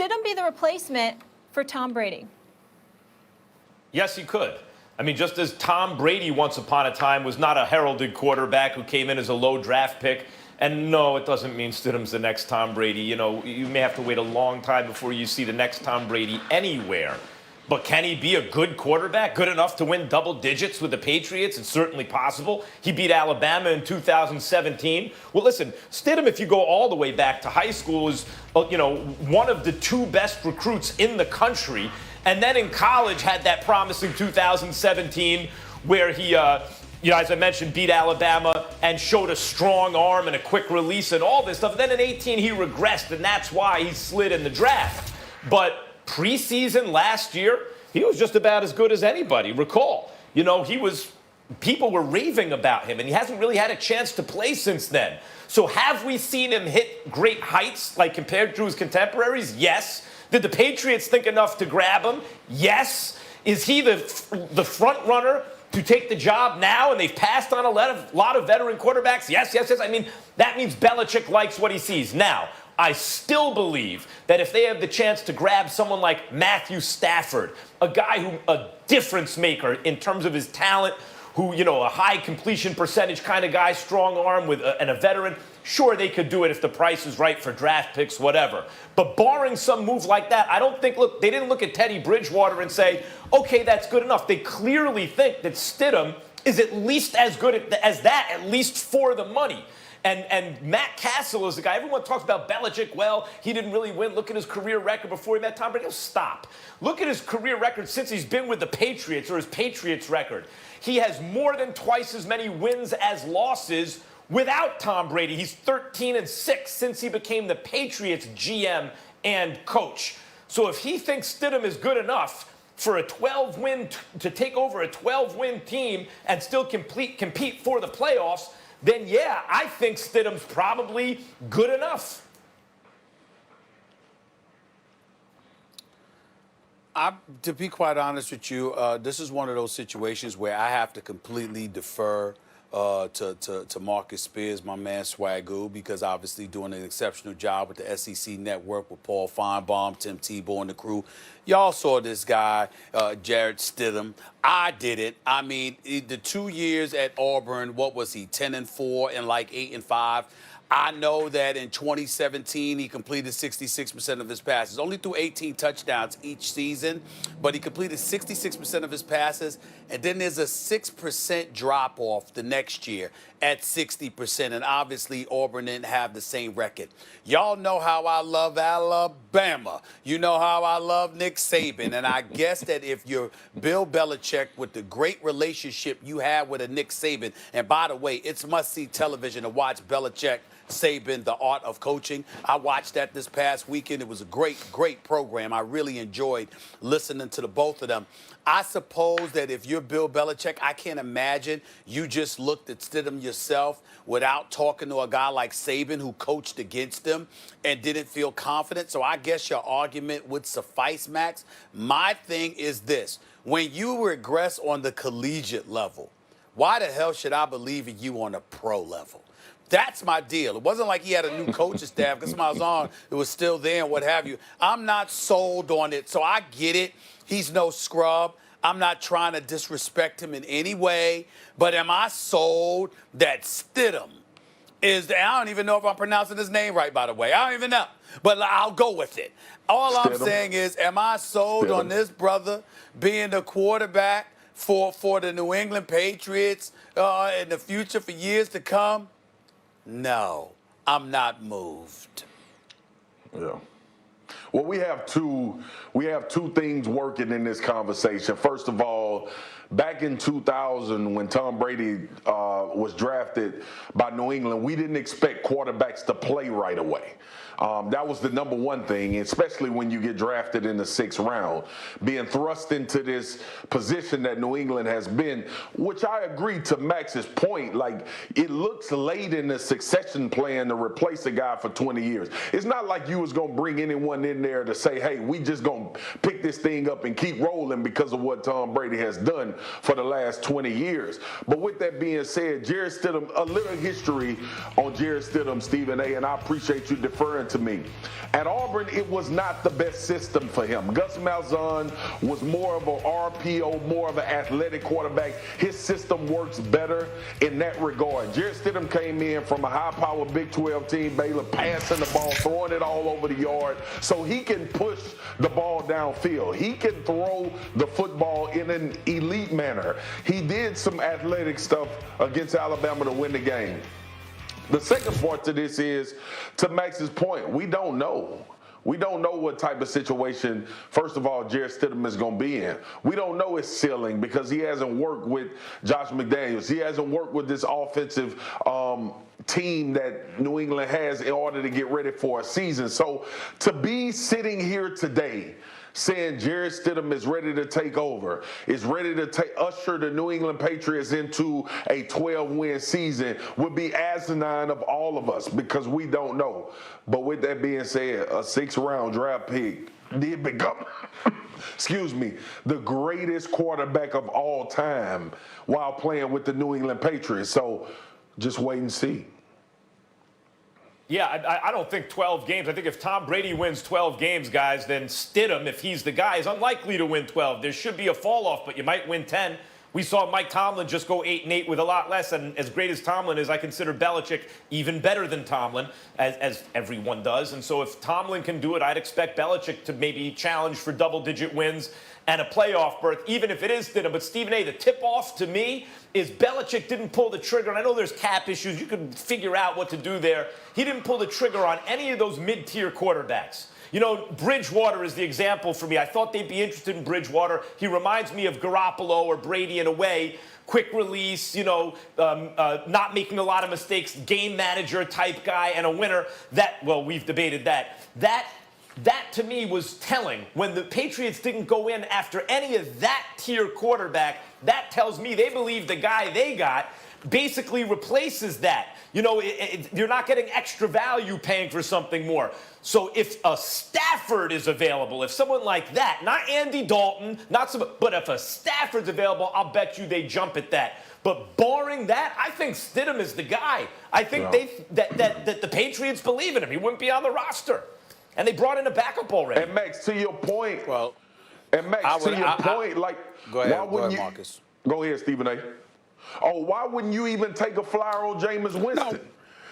Stidham be the replacement for Tom Brady? Yes, he could. I mean, just as Tom Brady once upon a time was not a heralded quarterback who came in as a low draft pick. And no, it doesn't mean Stidham's the next Tom Brady. You know, you may have to wait a long time before you see the next Tom Brady anywhere. But can he be a good quarterback, good enough to win double digits with the Patriots? It's certainly possible. He beat Alabama in 2017. Well, listen, Stidham, if you go all the way back to high school, is one of the two best recruits in the country. And then in college had that promising 2017 where he, as I mentioned, beat Alabama and showed a strong arm and a quick release and all this stuff. Then in 18 he regressed, and that's why he slid in the draft. But preseason last year, he was just about as good as anybody. Recall, people were raving about him, and he hasn't really had a chance to play since then. So have we seen him hit great heights, like compared to his contemporaries? Yes. Did the Patriots think enough to grab him? Yes. Is he the front runner to take the job now, and they've passed on a lot of veteran quarterbacks? Yes. I mean, that means Belichick likes what he sees. Now, I still believe that if they have the chance to grab someone like Matthew Stafford, a difference maker in terms of his talent, a high completion percentage kind of guy, strong arm and a veteran, sure, they could do it if the price is right for draft picks, whatever. But barring some move like that, I don't think, they didn't look at Teddy Bridgewater and say, okay, that's good enough. They clearly think that Stidham is at least as good as that, at least for the money. And Matt Castle is the guy. Everyone talks about Belichick. Well, he didn't really win. Look at his career record before he met Tom Brady. Oh, stop. Look at his career record since he's been with the Patriots, or his Patriots record. He has more than twice as many wins as losses without Tom Brady. He's 13-6 since he became the Patriots GM and coach. So if he thinks Stidham is good enough for a 12-win to take over a 12-win team and still compete for the playoffs, then yeah, I think Stidham's probably good enough. To be quite honest with you, this is one of those situations where I have to completely defer to Marcus Spears, my man Swagoo, because obviously doing an exceptional job with the SEC Network with Paul Feinbaum, Tim Tebow, and the crew. Y'all saw this guy, Jarrett Stidham. I did it. I mean, the 2 years at Auburn, what was he, 10-4 and like 8-5? I know that in 2017, he completed 66% of his passes. Only threw 18 touchdowns each season, but he completed 66% of his passes. And then there's a 6% drop-off the next year at 60%. And obviously, Auburn didn't have the same record. Y'all know how I love Alabama. You know how I love Nick Saban. And I guess that if you're Bill Belichick with the great relationship you have with a Nick Saban, and by the way, it's must-see television to watch Belichick, Saban, The Art of Coaching. I watched that this past weekend. It was a great program. I really enjoyed listening to the both of them. I suppose that if you're Bill Belichick, I can't imagine you just looked at Stidham yourself without talking to a guy like Saban who coached against him and didn't feel confident. So I guess your argument would suffice, Max. My thing is this. When you regress on the collegiate level, why the hell should I believe in you on a pro level? That's my deal. It wasn't like he had a new coaching staff because somebody was on, it was still there and what have you. I'm not sold on it, so I get it. He's no scrub. I'm not trying to disrespect him in any way, but am I sold that Stidham is, I don't even know if I'm pronouncing his name right, by the way. I don't even know, but I'll go with it. All Stidham. I'm saying is, am I sold on this brother being the quarterback for the New England Patriots in the future for years to come? No, I'm not moved. Yeah. Well, we have two things working in this conversation. First of all, back in 2000, when Tom Brady was drafted by New England, we didn't expect quarterbacks to play right away. That was the number one thing, especially when you get drafted in the 6th round. Being thrust into this position that New England has been, which I agree to Max's point, like it looks late in the succession plan to replace a guy for 20 years. It's not like you was going to bring anyone in there to say, hey, we just going to pick this thing up and keep rolling because of what Tom Brady has done for the last 20 years. But with that being said, Jarrett Stidham, a little history on Jarrett Stidham, Stephen A., and I appreciate you deferring different to me. At Auburn, it was not the best system for him. Gus Malzahn was more of an RPO, more of an athletic quarterback. His system works better in that regard. Jarrett Stidham came in from a high-powered Big 12 team, Baylor, passing the ball, throwing it all over the yard, so he can push the ball downfield. He can throw the football in an elite manner. He did some athletic stuff against Alabama to win the game. The second part to this is, to Max's point, we don't know. We don't know what type of situation, first of all, Jarrett Stidham is going to be in. We don't know his ceiling because he hasn't worked with Josh McDaniels. He hasn't worked with this offensive team that New England has in order to get ready for a season. So to be sitting here today saying Jarrett Stidham is ready to take over, is ready to usher the New England Patriots into a 12-win season would be asinine of all of us because we don't know. But with that being said, a 6th-round draft pick did become, excuse me, the greatest quarterback of all time while playing with the New England Patriots. So just wait and see. Yeah, I don't think 12 games. I think if Tom Brady wins 12 games, guys, then Stidham, if he's the guy, is unlikely to win 12. There should be a fall off, but you might win 10. We saw Mike Tomlin just go 8-8 with a lot less, and as great as Tomlin is, I consider Belichick even better than Tomlin, as everyone does. And so if Tomlin can do it, I'd expect Belichick to maybe challenge for double-digit wins and a playoff berth, even if it is Stidham. But Stephen A., the tip-off to me is Belichick didn't pull the trigger. And I know there's cap issues. You can figure out what to do there. He didn't pull the trigger on any of those mid-tier quarterbacks. You know, Bridgewater is the example for me. I thought they'd be interested in Bridgewater. He reminds me of Garoppolo or Brady in a way. Quick release, not making a lot of mistakes, game manager type guy, and a winner. We've debated that. That to me was telling. When the Patriots didn't go in after any of that tier quarterback, that tells me they believe the guy they got basically replaces that. You're not getting extra value paying for something more. So if a Stafford is available, if someone like that, not Andy Dalton, but if a Stafford's available, I'll bet you they jump at that. But barring that, I think Stidham is the guy. I think that the Patriots believe in him. He wouldn't be on the roster. And they brought in a backup already. And Max, to your point, Well, go ahead, Marcus. Go ahead, Stephen A. Oh, why wouldn't you even take a flyer on Jameis Winston? No.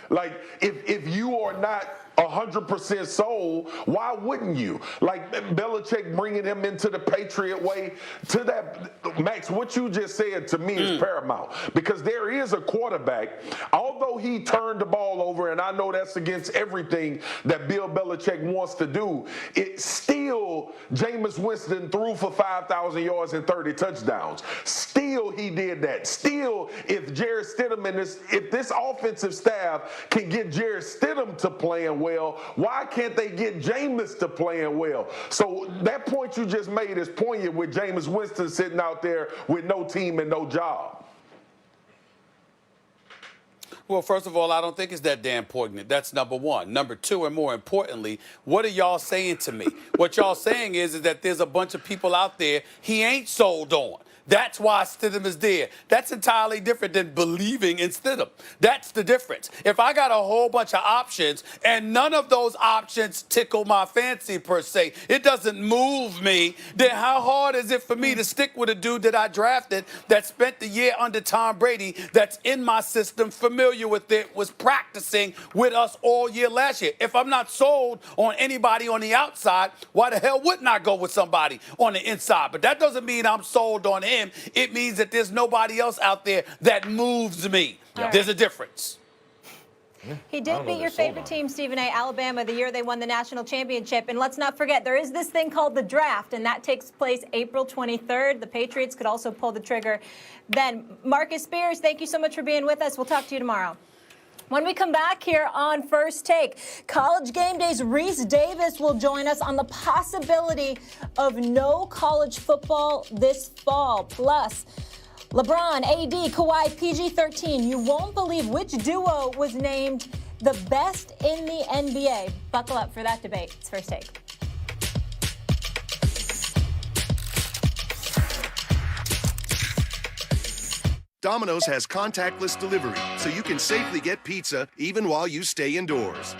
Like, if you are not 100% sold, why wouldn't you? Like, Belichick bringing him into the Patriot way, to that, Max, what you just said to me is paramount. Because there is a quarterback, although he turned the ball over, and I know that's against everything that Bill Belichick wants to do, it's still Jameis Winston threw for 5,000 yards and 30 touchdowns. Still, he did that. Still, if Jarrett Stidham if this offensive staff can get Jarrett Stidham to playing well, why can't they get Jameis to playing well? So that point you just made is poignant with Jameis Winston sitting out there with no team and no job. Well, first of all, I don't think it's that damn poignant. That's number one. Number two, and more importantly, what are y'all saying to me? What y'all saying is that there's a bunch of people out there he ain't sold on. That's why Stidham is there. That's entirely different than believing in Stidham. That's the difference. If I got a whole bunch of options and none of those options tickle my fancy per se, it doesn't move me, then how hard is it for me to stick with a dude that I drafted that spent the year under Tom Brady, that's in my system, familiar with it, was practicing with us all year last year? If I'm not sold on anybody on the outside, why the hell wouldn't I go with somebody on the inside? But that doesn't mean I'm sold on him. It means that there's nobody else out there that moves me. Yeah. There's a difference. He did beat your favorite team, Stephen A., Alabama, the year they won the national championship. And let's not forget, there is this thing called the draft, and that takes place April 23rd. The Patriots could also pull the trigger then. Marcus Spears, thank you so much for being with us. We'll talk to you tomorrow. When we come back here on First Take, College Game Day's Reese Davis will join us on the possibility of no college football this fall. Plus, LeBron, AD, Kawhi, PG-13. You won't believe which duo was named the best in the NBA. Buckle up for that debate. It's First Take. Domino's has contactless delivery, so you can safely get pizza even while you stay indoors.